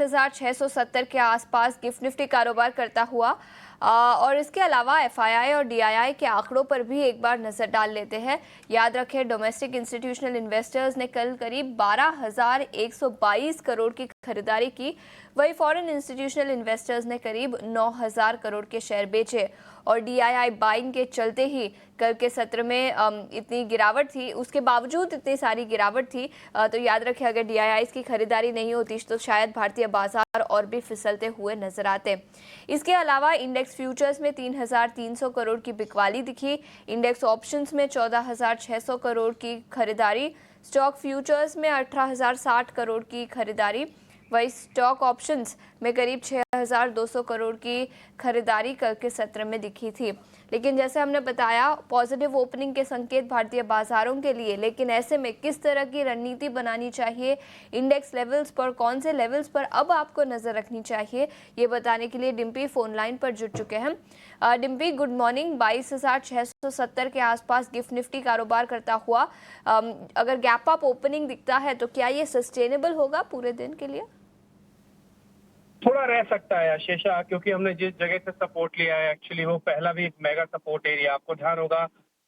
22,670 के आसपास gift Nifty कारोबार करता हुआ। और इसके अलावा एफआईआई और डीआईआई के आंकड़ों पर भी एक बार नजर डाल लेते हैं। याद रखें, डोमेस्टिक इंस्टीट्यूशनल इन्वेस्टर्स ने कल करीब 12,122 करोड़ की खरीदारी की। वही फॉरेन इंस्टीट्यूशनल इन्वेस्टर्स ने करीब 9,000 करोड़ के शेयर बेचे। और डीआईआई बाइंग के चलते ही कल के सत्र में इतनी गिरावट थी, उसके बावजूद इतनी सारी गिरावट थी। तो याद रखें, अगर डीआईआई की खरीदारी नहीं होती तो शायद भारतीय बाजार और भी फिसलते हुए नजर आते। इसके अलावा इंडेक्स फ्यूचर्स में 3,300 करोड़ की बिकवाली दिखी। इंडेक्स ऑप्शंस में 14,600 करोड़ की खरीदारी। स्टॉक फ्यूचर्स में 18,060 करोड़ की खरीदारी। वही स्टॉक ऑप्शंस में करीब 6,200 करोड़ की खरीदारी कल के सत्र में दिखी थी। लेकिन जैसे हमने बताया, पॉजिटिव ओपनिंग के संकेत भारतीय बाजारों के लिए, लेकिन ऐसे में किस तरह की रणनीति बनानी चाहिए, इंडेक्स लेवल्स पर कौन से लेवल्स पर अब आपको नजर रखनी चाहिए, ये बताने के लिए डिम्पी फोन लाइन पर जुड़ चुके हैं। Dimpy, good morning. 22,670 के आसपास गिफ्ट निफ्टी कारोबार करता हुआ, अगर गैप अप ओपनिंग दिखता है तो क्या ये सस्टेनेबल होगा पूरे दिन के लिए? थोड़ा रह सकता है आशीषा, क्योंकि हमने जिस जगह से सपोर्ट लिया है एक्चुअली वो पहला भी एक मेगा सपोर्ट एरिया। आपको ध्यान होगा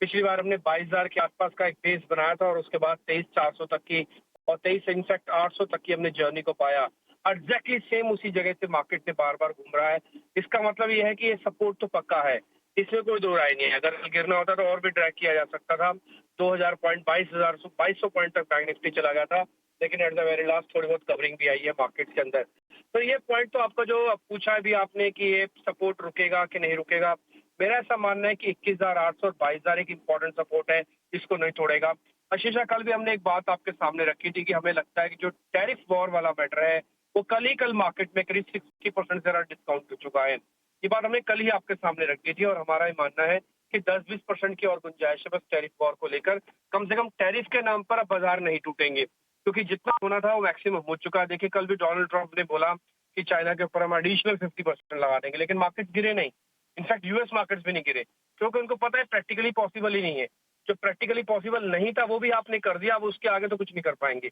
पिछली बार हमने 22,000 के आसपास का एक बेस बनाया था और उसके बाद 23,400 तक की और 23 इनफैक्ट 800 तक की हमने जर्नी को पाया। एग्जैक्टली सेम उसी जगह से मार्केट से बार बार घूम रहा है। इसका मतलब ये है कि ये सपोर्ट तो पक्का है, इसमें कोई दो राय नहीं है। अगर गिरना होता तो और भी ड्रैग किया जा सकता था। 2,000 पॉइंट 22,200 पॉइंट तक बैंक निफ्टी चला गया था, लेकिन एट द वेरी लास्ट थोड़ी बहुत कवरिंग भी आई है मार्केट के अंदर। तो ये पॉइंट तो आपका जो पूछा है भी आपने कि ये सपोर्ट रुकेगा कि नहीं रुकेगा, मेरा ऐसा मानना है कि 21,800 और 22,000 एक इंपॉर्टेंट सपोर्ट है, इसको नहीं तोड़ेगा। आशीषा, कल भी हमने एक बात आपके सामने रखी थी कि हमें लगता है कि जो टैरिफ वॉर वाला मैटर है वो कल मार्केट में करीब 60% से डिस्काउंट हो चुका है। ये बात हमने कल ही आपके सामने रखी थी और हमारा ये मानना है कि 10-20% की और गुंजाइश है बस टैरिफ वॉर को लेकर। कम से कम टैरिफ के नाम पर अब बाजार नहीं टूटेंगे, क्योंकि जितना होना था वो मैक्सिमम हो चुका है। देखिए, कल भी डोनाल्ड ट्रंप ने बोला कि चाइना के ऊपर हम एडिशनल 50% लगा देंगे, लेकिन मार्केट गिरे नहीं। इनफैक्ट यूएस मार्केट्स भी नहीं गिरे, क्योंकि उनको पता है प्रैक्टिकली पॉसिबल ही नहीं है। जो प्रैक्टिकली पॉसिबल नहीं था वो भी आपने कर दिया, अब उसके आगे तो कुछ नहीं कर पाएंगे।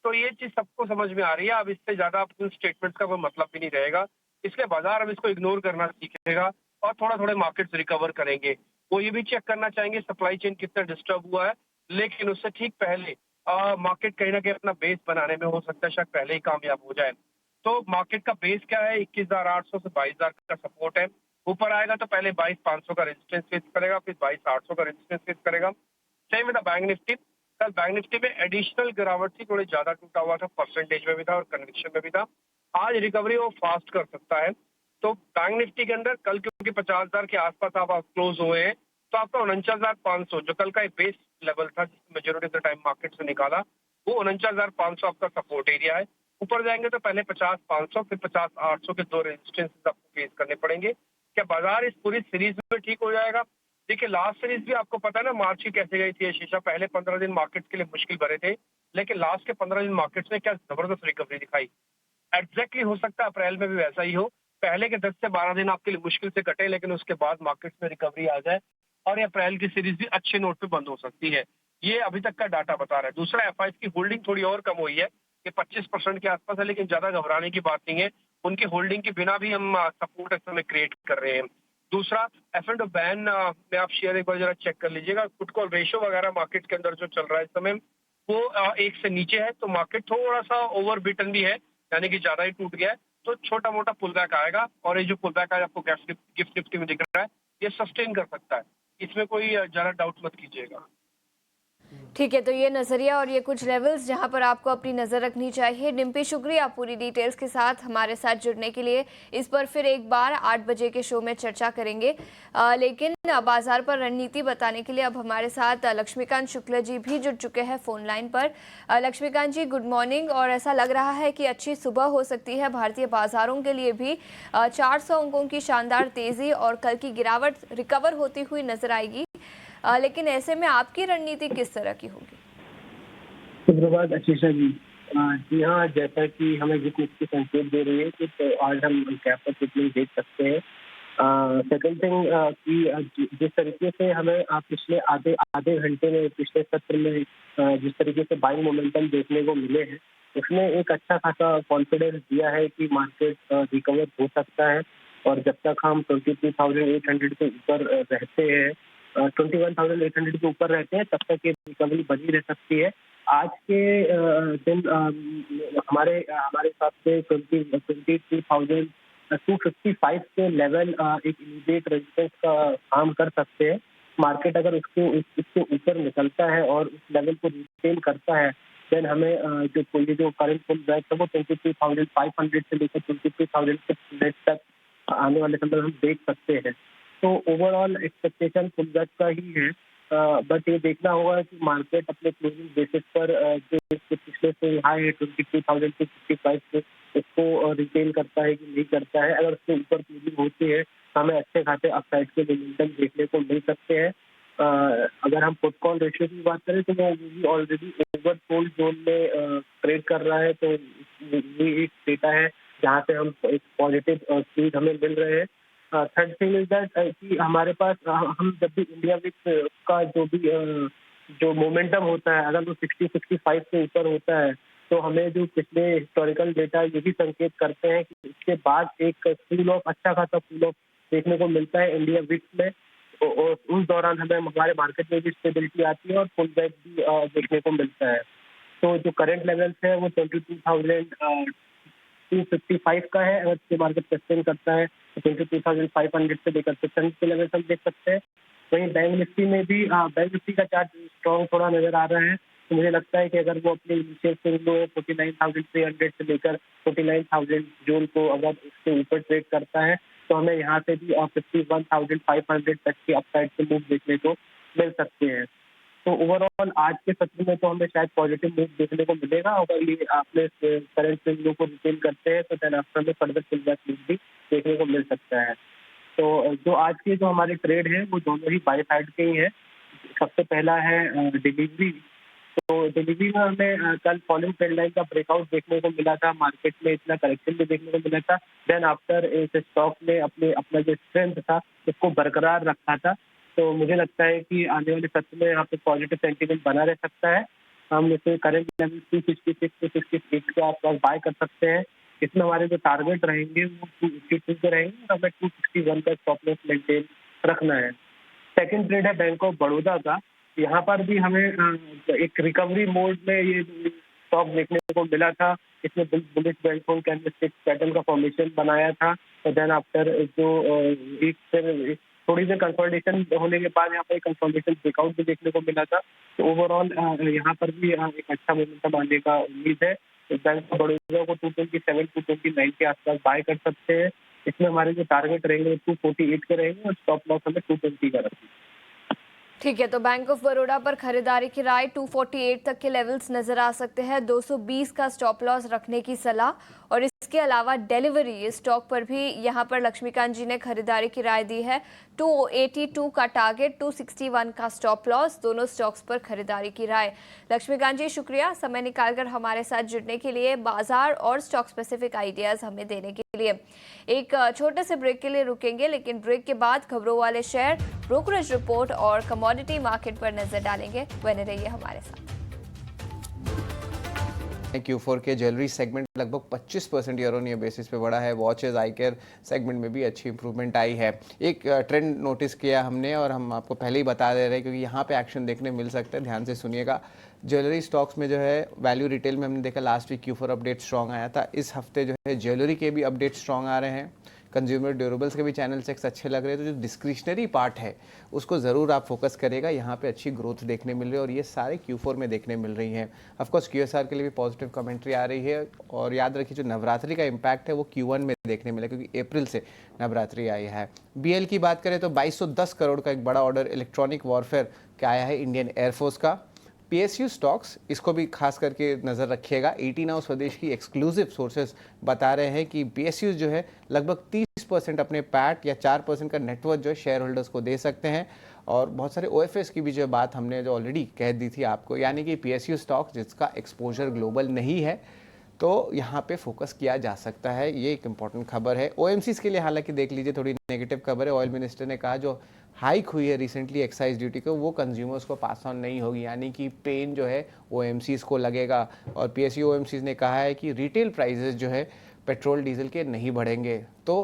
तो ये चीज सबको समझ में आ रही है। अब इससे ज्यादा उन स्टेटमेंट्स का कोई मतलब भी नहीं रहेगा, इसलिए बाजार अब इसको इग्नोर करना सीखेगा और थोड़ा थोड़े मार्केट्स रिकवर करेंगे। वो ये भी चेक करना चाहेंगे सप्लाई चेन कितना डिस्टर्ब हुआ है, लेकिन उससे ठीक पहले मार्केट कहीं ना कहीं अपना बेस बनाने में हो सकता है शायद पहले ही कामयाब हो जाए। तो मार्केट का बेस क्या है? 21,800 से 22,000 का सपोर्ट है। ऊपर आएगा तो पहले 22,500 का रेजिस्टेंस फेस करेगा, फिर 22,800 का रेजिस्टेंस फेस करेगा। Same with bank Nifty. कल बैंक निफ्टी में एडिशनल गिरावट थी, थोड़ी ज्यादा टूटा हुआ था, परसेंटेज में भी था और कन्विक्शन में भी था। आज रिकवरी वो फास्ट कर सकता है। तो बैंक निफ्टी के अंदर कल क्योंकि 50,000 के आसपास आप क्लोज हुए हैं, तो आपका 49,500 जो कल का एक बेस लेवल था जिसमें majority of the time market से निकाला, वो 49,500 आपका सपोर्ट एरिया है। ऊपर जाएंगे तो पहले 50,500 फिर 50,800 के दो रेजिस्टेंसेस आपको फेस करने पड़ेंगे। क्या बाजार इस पूरी सीरीज में ठीक हो जाएगा? देखिए, लास्ट सीरीज भी आपको पता है ना मार्च की कैसे गई थी शीशा। पहले 15 दिन मार्केट के लिए मुश्किल भरे थे, लेकिन लास्ट के 15 दिन मार्केट्स ने क्या जबरदस्त रिकवरी दिखाई। एग्जैक्टली हो सकता है अप्रैल में भी वैसा ही हो, पहले के 10 से 12 दिन आपके लिए मुश्किल से कटे, लेकिन उसके बाद मार्केट्स में रिकवरी आ जाए और ये अप्रैल की सीरीज भी अच्छे नोट पे बंद हो सकती है। ये अभी तक का डाटा बता रहा है। दूसरा, एफआईआई की होल्डिंग थोड़ी और कम हुई है, ये 25% के आसपास है, लेकिन ज्यादा घबराने की बात नहीं है। उनकी होल्डिंग के बिना भी हम सपोर्ट इस समय क्रिएट कर रहे हैं। दूसरा, एफ एंड बैन में आप शेयर एक बार जरा चेक कर लीजिएगा। पुट कॉल रेशियो वगैरह मार्केट के अंदर जो चल रहा है इस समय वो 1 से नीचे है, तो मार्केट थोड़ा सा ओवर बीटन भी है, यानी कि ज्यादा ही टूट गया है। तो छोटा मोटा पुल बैक आएगा और ये जो पुल बैक आज आपको गिफ्ट निफ्टी में दिख रहा है ये सस्टेन कर सकता है, इसमें कोई ज्यादा डाउट मत कीजिएगा। ठीक है, तो ये नज़रिया और ये कुछ लेवल्स जहां पर आपको अपनी नज़र रखनी चाहिए। डिम्पी, शुक्रिया पूरी डिटेल्स के साथ हमारे साथ जुड़ने के लिए। इस पर फिर एक बार 8 बजे के शो में चर्चा करेंगे। लेकिन बाजार पर रणनीति बताने के लिए अब हमारे साथ लक्ष्मीकांत शुक्ला जी भी जुड़ चुके हैं फ़ोन लाइन पर। लक्ष्मीकांत जी, गुड मॉर्निंग। और ऐसा लग रहा है कि अच्छी सुबह हो सकती है भारतीय बाजारों के लिए भी। 400 अंकों की शानदार तेज़ी और कल की गिरावट रिकवर होती हुई नजर आएगी। लेकिन ऐसे में आपकी रणनीति किस तरह की होगी? सुप्रभात आशीषा जी। जी हाँ, जैसा कि हमें जिस निफ्टी संकेत दे रही है कि तो आज हम कैप पर कितनी देख सकते हैं। सेकंड थिंग कि जिस तरीके से हमें पिछले आधे घंटे में पिछले सत्र में जिस तरीके से बाइंग मोमेंटम देखने को मिले हैं, उसने एक अच्छा खासा कॉन्फिडेंस दिया है कि मार्केट रिकवर हो सकता है। और जब तक हम 22,800 के ऊपर रहते हैं, 21,800 के ऊपर रहते हैं, तब तक ये रिकवरी बनी रह सकती है। आज के दिन हमारे हमारे हिसाब से 22,255 के लेवल एक इमीडिएट रेजिस्टेंस का काम कर सकते हैं। मार्केट अगर उसके ऊपर निकलता है और उस लेवल को रिटेन करता है, देन हमें ये जो करंट पुल बैक है वो 22,500 से लेकर 22,600 तक आने वाले समय में हम देख सकते हैं। तो ओवरऑल एक्सपेक्टेशन पुल बैक का ही है। बट ये देखना होगा कि मार्केट अपने क्लोजिंग बेसिस पर जो इसके पिछले से हाई है 22,255 से, इसको रिटेन करता है कि नहीं करता है। अगर उसके ऊपर क्लोजिंग होती है तो हमें अच्छे खासे अपसाइड के मोमेंटम देखने को मिल सकते हैं। अगर हम पुट कॉल रेशियो की बात करें तो वो भी ऑलरेडी ओवरसोल्ड जोन में ट्रेड कर रहा है। तो ये एक डेटा है जहाँ से हम एक पॉजिटिव स्पीड हमें मिल रहे हैं। थर्ड थिंग इज दैट कि हमारे पास हम जब भी इंडिया विक्स का जो मोमेंटम होता है, अगर वो 60-65 से ऊपर होता है, तो हमें जो पिछले हिस्टोरिकल डेटा ये भी संकेत करते हैं कि इसके बाद एक कूल ऑफ, अच्छा खासा कूल ऑफ देखने को मिलता है इंडिया विक्स में। और उस दौरान हमें हमारे मार्केट में भी स्टेबिलिटी आती है और पुल बैक भी देखने को मिलता है। तो जो करंट लेवल्स है वो 22,255 का है। अगर इसके मार्केट सस्टेन करता है तो 22,500 से लेकर 600 के लेवल हम देख सकते हैं। वहीं बैंक निफ्टी में भी बैंक निफ्टी का चार्ट स्ट्रॉन्ग थोड़ा नजर आ रहा है। तो मुझे लगता है कि अगर वो अपने इनिशियल स्विंग लो 49,300 से लेकर 49,000 जोन को अगर उसके ऊपर ट्रेड करता है, तो हमें यहाँ से भी 51,500 तक की अपसाइड के मूव देखने को मिल सकते हैं। तो ओवरऑल आज के सत्र में तो हमें शायद पॉजिटिव मूव देखने को मिलेगा। अगर ये आपने करंट स्विंग को रिटेन करते हैं तो देन आफ्टर में फर्दर पुल बैक मूव भी देखने को मिल सकता है। तो जो आज के जो हमारे ट्रेड हैं वो दोनों ही बाय साइड के ही हैं। सबसे पहला है डिलीवरी। तो डिलीवरी में हमें कल फॉलिंग ट्रेंड लाइन का ब्रेकआउट देखने को मिला था, मार्केट में इतना करेक्शन भी देखने को मिला था। देन आफ्टर इस स्टॉक ने अपना जो स्ट्रेंथ था उसको बरकरार रखा था। तो मुझे लगता है कि आने वाले सत्र में यहाँ पे पॉजिटिव सेंटीमेंट बना रह सकता है। हम इसे करंट लेवल 266 से 68 के आसपास बाय कर सकते हैं। इसमें हमारे जो टारगेट रहेंगे वो 282 के रहेंगे और हमें 261 का स्टॉप लॉस मेंटेन रखना है। सेकंड ट्रेड है बैंक ऑफ बड़ौदा का। यहाँ पर भी हमें एक रिकवरी मोड में ये स्टॉक देखने को मिला था। इसमें bullish belt hold candlestick pattern का फॉर्मेशन बनाया था। और देन आफ्टर जो एक थोड़ी देर कंसोलिडेशन होने के बाद यहाँ पर एक कंसोलिडेशन ब्रेकआउट भी देखने को मिला था। तो ओवरऑल यहाँ पर भी एक अच्छा मोमेंटम आने का उम्मीद है। तो बैंक ऑफ बड़ौदा को 227 229 के आसपास बाय कर सकते हैं। इसमें हमारे जो टारगेट रहेंगे 248 के रहेंगे और स्टॉप लॉस हमें 220 का रखेंगे। ठीक है, तो बैंक ऑफ बड़ौदा पर खरीदारी की राय 248 तक के लेवल्स नजर आ सकते हैं। 220 का स्टॉप लॉस रखने की सलाह। और इसके अलावा डिलीवरी स्टॉक पर भी यहाँ पर लक्ष्मीकांत जी ने खरीदारी की राय दी है। 282 का टारगेट, 261 का स्टॉप लॉस, दोनों स्टॉक्स पर खरीदारी की राय। लक्ष्मीकांत जी शुक्रिया समय निकालकर हमारे साथ जुड़ने के लिए, बाजार और स्टॉक स्पेसिफिक आइडियाज हमें देने के लिए। एक छोटे से ब्रेक के लिए रुकेंगे, लेकिन ब्रेक के बाद खबरों वाले शेयर, ब्रोकरेज रिपोर्ट और कमोडिटी मार्केट पर नजर डालेंगे। बने रहिए हमारे साथ। Q4 के ज्वेलरी सेगमेंट लगभग 25% ईयर ऑन ईयर बेसिस पे बढ़ा है। वॉचेज, आई केयर सेगमेंट में भी अच्छी इंप्रूवमेंट आई है। एक ट्रेंड नोटिस किया हमने और हम आपको पहले ही बता दे रहे हैं क्योंकि यहाँ पे एक्शन देखने मिल सकता है, ध्यान से सुनिएगा। ज्वेलरी स्टॉक्स में जो है वैल्यू रिटेल में हमने देखा last week Q4 update strong आया था। इस हफ्ते जो है ज्वेलरी के भी अपडेट स्ट्रॉन्ग आ रहे हैं। कंज्यूमर ड्यूरेबल्स के भी चैनल चेक्स अच्छे लग रहे हैं। तो जो डिस्क्रिशनरी पार्ट है उसको ज़रूर आप फोकस करेगा, यहाँ पे अच्छी ग्रोथ देखने मिल रही है और ये सारे Q4 में देखने मिल रही हैं। ऑफकोर्स QSR के लिए भी पॉजिटिव कमेंट्री आ रही है। और याद रखिए जो नवरात्रि का इम्पैक्ट है वो Q1 में देखने मिला क्योंकि अप्रैल से नवरात्रि आई है। BL की बात करें तो 2210 करोड़ का एक बड़ा ऑर्डर इलेक्ट्रॉनिक वॉरफेयर का आया है इंडियन एयरफोर्स का। PSU स्टॉक्स, इसको भी खास करके नज़र रखिएगा। 89 स्वदेश की एक्सक्लूसिव सोर्सेज बता रहे हैं कि PSU जो है लगभग 30% अपने पैट या 4% का नेटवर्थ जो है शेयर होल्डर्स को दे सकते हैं। और बहुत सारे OFS की भी जो बात हमने जो ऑलरेडी कह दी थी आपको, यानी कि PSU स्टॉक जिसका एक्सपोजर ग्लोबल नहीं है तो यहाँ पे फोकस किया जा सकता है। ये एक इम्पॉर्टेंट खबर है। OMCs के लिए हालांकि देख लीजिए थोड़ी नेगेटिव खबर है। ऑयल मिनिस्टर ने कहा जो हाइक हुई है रिसेंटली एक्साइज ड्यूटी को, वो कंज्यूमर्स को पास ऑन नहीं होगी, यानी कि पेन जो है ओएमसीज को लगेगा। और पीएसयू ओएमसीज ने कहा है कि रिटेल प्राइसेस जो है पेट्रोल डीजल के नहीं बढ़ेंगे। तो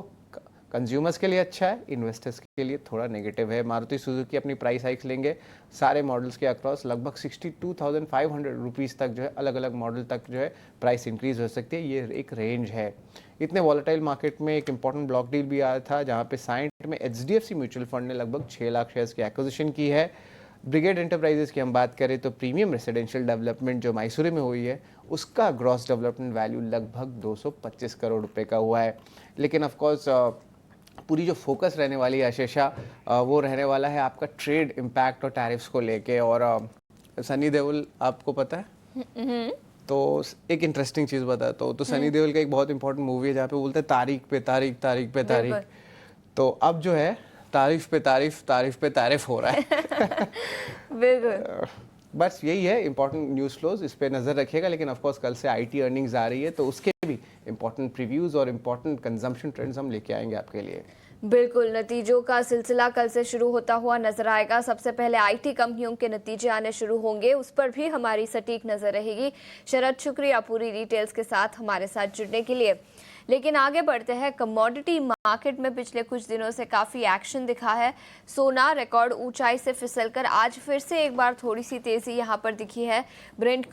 कंज्यूमर्स के लिए अच्छा है, इन्वेस्टर्स के लिए थोड़ा नेगेटिव है। मारुति सुजुकी अपनी प्राइस हाइक्स लेंगे सारे मॉडल्स के अक्रॉस, लगभग 62,500 रुपीज़ तक जो है अलग अलग मॉडल तक जो है प्राइस इंक्रीज हो सकती है। ये एक रेंज है। इतने वॉलेटाइल मार्केट में एक इंपॉर्टेंट ब्लॉक डील भी आया था जहाँ पे साइंट में एचडीएफसी म्यूचुअल फंड ने लगभग 6 लाख शेयर्स की एक्विजिशन की है। ब्रिगेड एंटरप्राइजेस की हम बात करें तो प्रीमियम रेसिडेंशियल डेवलपमेंट जो मैसूर में हुई है उसका ग्रॉस डेवलपमेंट वैल्यू लगभग 225 करोड़ रुपए का हुआ है। लेकिन ऑफकोर्स पूरी जो फोकस रहने वाली है आशीषा, वो रहने वाला है आपका ट्रेड इम्पैक्ट और टैरिफ्स को लेके। और सनी देओल आपको पता है? तो एक इंटरेस्टिंग चीज़ बताता हूँ। तो सनी देओल का एक बहुत इंपॉर्टेंट मूवी है जहाँ पे बोलते हैं तारीख पे तारीख, तारीख पे तारीख। तो अब जो है तारीफ पे तारीफ, तारीफ पे तारीफ हो रहा है। बिल्कुल। बस यही है इंपॉर्टेंट न्यूज़ फ्लोज, इस पे नज़र रखिएगा। लेकिन ऑफ कोर्स कल से आईटी अर्निंग्स आ रही है तो उसके भी इंपॉर्टेंट प्रीव्यूज़ और इंपॉर्टेंट कंजम्पशन ट्रेंड्स हम लेके आएंगे आपके लिए। बिल्कुल, नतीजों का सिलसिला कल से शुरू होता हुआ नजर आएगा। सबसे पहले आईटी कंपनियों के नतीजे आने शुरू होंगे, उस पर भी हमारी सटीक नजर रहेगी। शरद, शुक्रिया पूरी डिटेल्स के साथ हमारे साथ जुड़ने के लिए। लेकिन आगे बढ़ते हैं। कमोडिटी मार्केट में पिछले कुछ दिनों से काफ़ी एक्शन दिखा है। सोना रिकॉर्ड ऊंचाई से फिसलकर आज फिर से एक बार थोड़ी सी तेज़ी यहाँ पर दिखी है। ब्रेंट